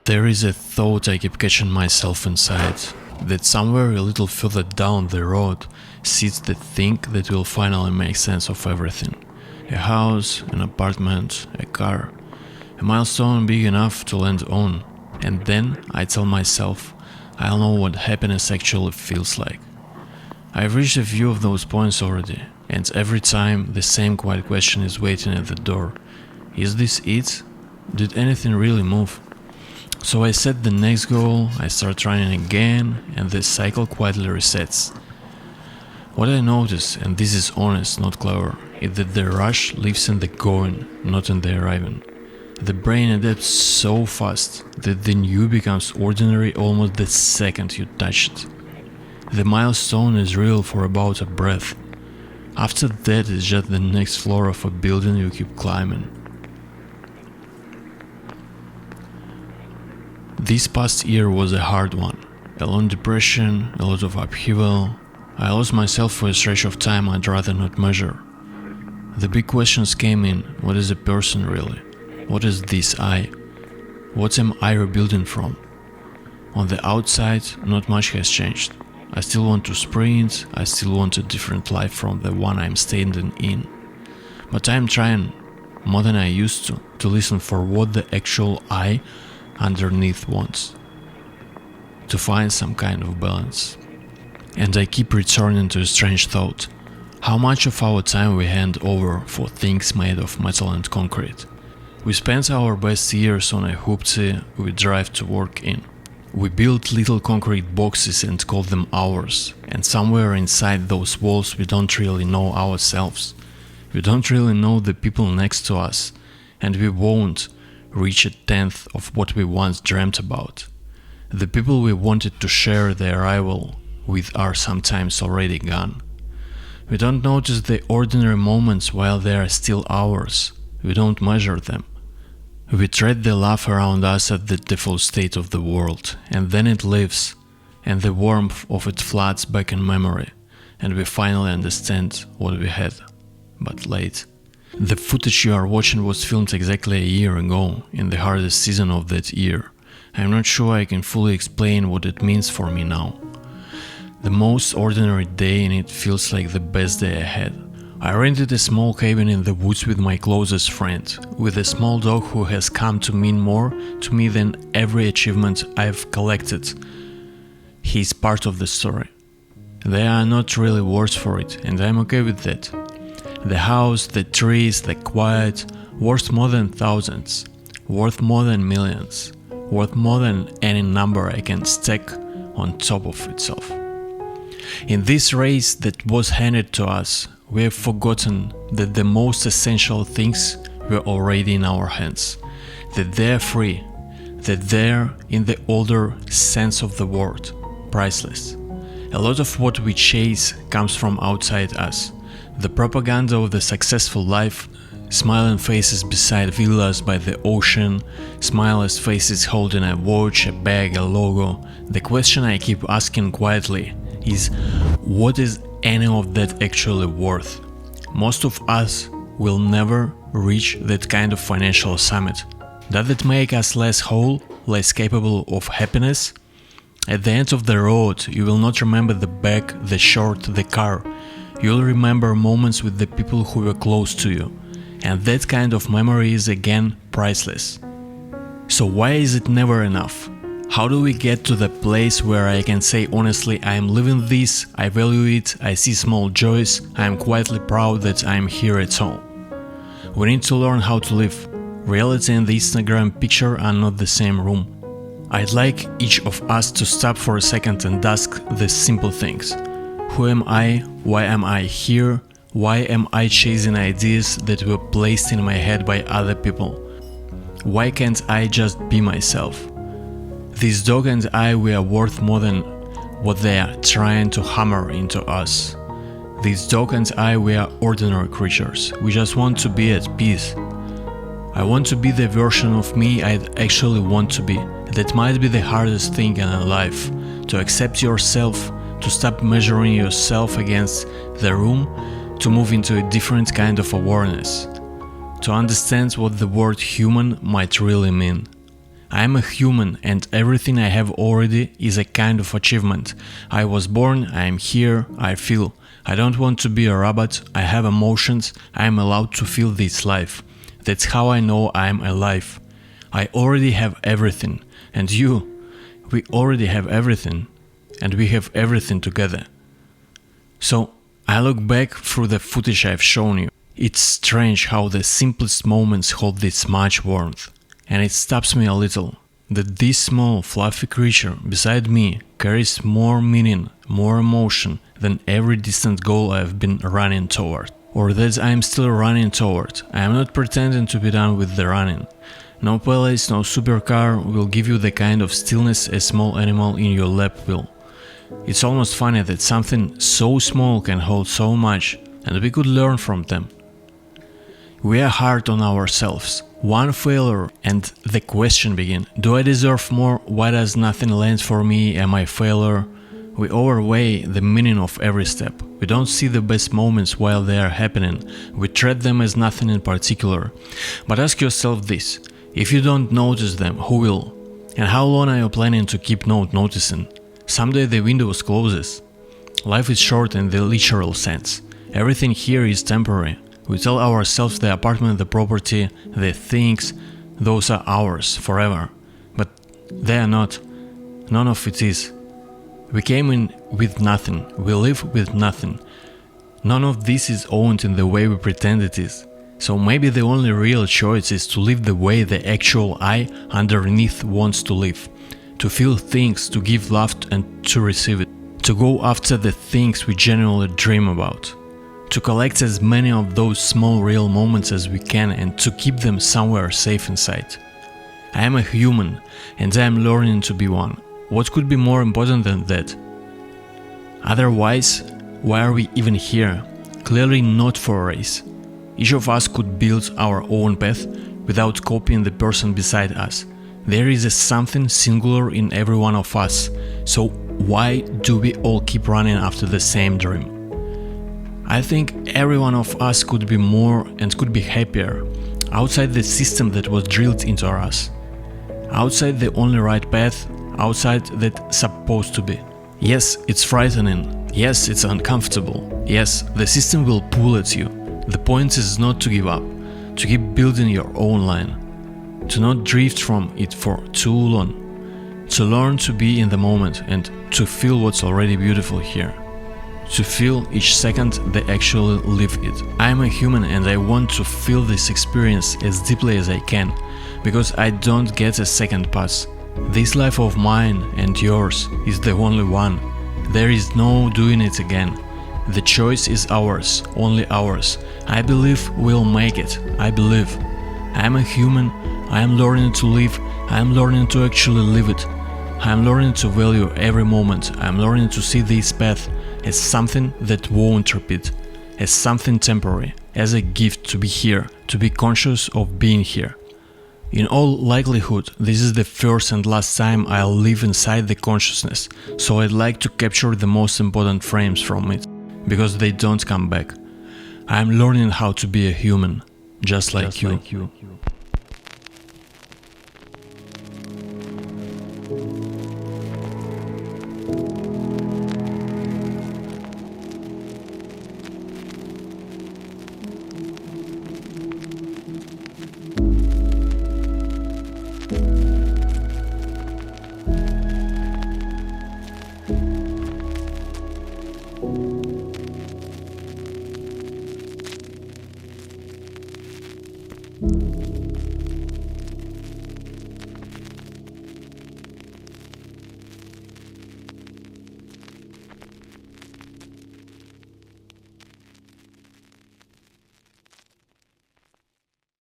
There is a thought I keep catching myself inside, that somewhere a little further down the road sits the thing that will finally make sense of everything. A house, an apartment, a car, a milestone big enough to land on. And then I tell myself, I'll know what happiness actually feels like. I've reached a few of those points already, and every time the same quiet question is waiting at the door. Is this it? Did anything really move? So I set the next goal, I start running again, and the cycle quietly resets. What I notice, and this is honest, not clever, is that the rush lives in the going, not in the arriving. The brain adapts so fast that the new becomes ordinary almost the second you touch it. The milestone is real for about a breath. After that, it's just the next floor of a building you keep climbing. This past year was a hard one. A long depression, a lot of upheaval. I lost myself for a stretch of time I'd rather not measure. The big questions came in: what is a person really? What is this I? What am I rebuilding from? On the outside, not much has changed. I still want to sprint, I still want a different life from the one I'm standing in. But I'm trying, more than I used to listen for what the actual I underneath wants. To find some kind of balance. And I keep returning to a strange thought. How much of our time we hand over for things made of metal and concrete? We spend our best years on a hoopty we drive to work in. We build little concrete boxes and call them ours, and somewhere inside those walls we don't really know ourselves. We don't really know the people next to us, and we won't reach a tenth of what we once dreamt about. The people we wanted to share the arrival with are sometimes already gone. We don't notice the ordinary moments while they are still ours. We don't measure them. We tread the love around us at the default state of the world, and then it leaves, and the warmth of it floods back in memory, and we finally understand what we had, but late. The footage you are watching was filmed exactly a year ago, in the hardest season of that year. I'm not sure I can fully explain what it means for me now. The most ordinary day, and it feels like the best day I had. I rented a small cabin in the woods with my closest friend, with a small dog who has come to mean more to me than every achievement I've collected. He's part of the story. There are not really words for it, and I'm okay with that. The house, the trees, the quiet, worth more than thousands, worth more than millions, worth more than any number I can stack on top of itself. In this race that was handed to us, we have forgotten that the most essential things were already in our hands, that they're free, that they're, in the older sense of the word, priceless. A lot of what we chase comes from outside us. The propaganda of the successful life, smiling faces beside villas by the ocean, smileless faces holding a watch, a bag, a logo. The question I keep asking quietly is, what is any of that actually worth? Most of us will never reach that kind of financial summit. Does it make us less whole, less capable of happiness? At the end of the road, you will not remember the bag, the shirt, the car. You'll remember moments with the people who were close to you. And that kind of memory is again priceless. So why is it never enough? How do we get to the place where I can say honestly, I am living this, I value it, I see small joys, I am quietly proud that I am here at all? We need to learn how to live. Reality and the Instagram picture are not the same room. I'd like each of us to stop for a second and ask the simple things. Who am I? Why am I here? Why am I chasing ideas that were placed in my head by other people? Why can't I just be myself? This dog and I, we are worth more than what they are trying to hammer into us. This dog and I, we are ordinary creatures. We just want to be at peace. I want to be the version of me I'd actually want to be. That might be the hardest thing in life. To accept yourself, to stop measuring yourself against the room, to move into a different kind of awareness. To understand what the word human might really mean. I am a human and everything I have already is a kind of achievement. I was born, I am here, I feel. I don't want to be a robot, I have emotions, I am allowed to feel this life. That's how I know I am alive. I already have everything. And you, we already have everything. And we have everything together. So, I look back through the footage I've shown you. It's strange how the simplest moments hold this much warmth. And it stops me a little, that this small, fluffy creature beside me carries more meaning, more emotion than every distant goal I've been running toward. Or that I'm still running toward. I am not pretending to be done with the running. No palace, no supercar will give you the kind of stillness a small animal in your lap will. It's almost funny that something so small can hold so much, and we could learn from them. We are hard on ourselves. One failure and the question begins. Do I deserve more? Why does nothing land for me? Am I a failure? We overweigh the meaning of every step. We don't see the best moments while they are happening. We treat them as nothing in particular. But ask yourself this. If you don't notice them, who will? And how long are you planning to keep not noticing? Someday the window closes. Life is short in the literal sense. Everything here is temporary. We tell ourselves the apartment, the property, the things, those are ours forever. But they are not. None of it is. We came in with nothing. We live with nothing. None of this is owned in the way we pretend it is. So maybe the only real choice is to live the way the actual I underneath wants to live. To feel things, to give love and to receive it. To go after the things we genuinely dream about. To collect as many of those small real moments as we can and to keep them somewhere safe inside. I am a human and I am learning to be one. What could be more important than that? Otherwise, why are we even here? Clearly not for a race. Each of us could build our own path without copying the person beside us. There is something singular in every one of us, so why do we all keep running after the same dream? I think every one of us could be more and could be happier, outside the system that was drilled into us, outside the only right path, outside that supposed to be. Yes, it's frightening, yes, it's uncomfortable, yes, the system will pull at you. The point is not to give up, to keep building your own line, to not drift from it for too long, to learn to be in the moment and to feel what's already beautiful here. To feel each second they actually live it. I am a human and I want to feel this experience as deeply as I can, because I don't get a second pass. This life of mine and yours is the only one. There is no doing it again. The choice is ours, only ours. I believe we'll make it. I believe. I am a human. I am learning to live. I am learning to actually live it. I am learning to value every moment. I am learning to see this path as something that won't repeat, as something temporary, as a gift to be here, to be conscious of being here. In all likelihood, this is the first and last time I'll live inside the consciousness, so I'd like to capture the most important frames from it, because they don't come back. I'm learning how to be a human, just like you.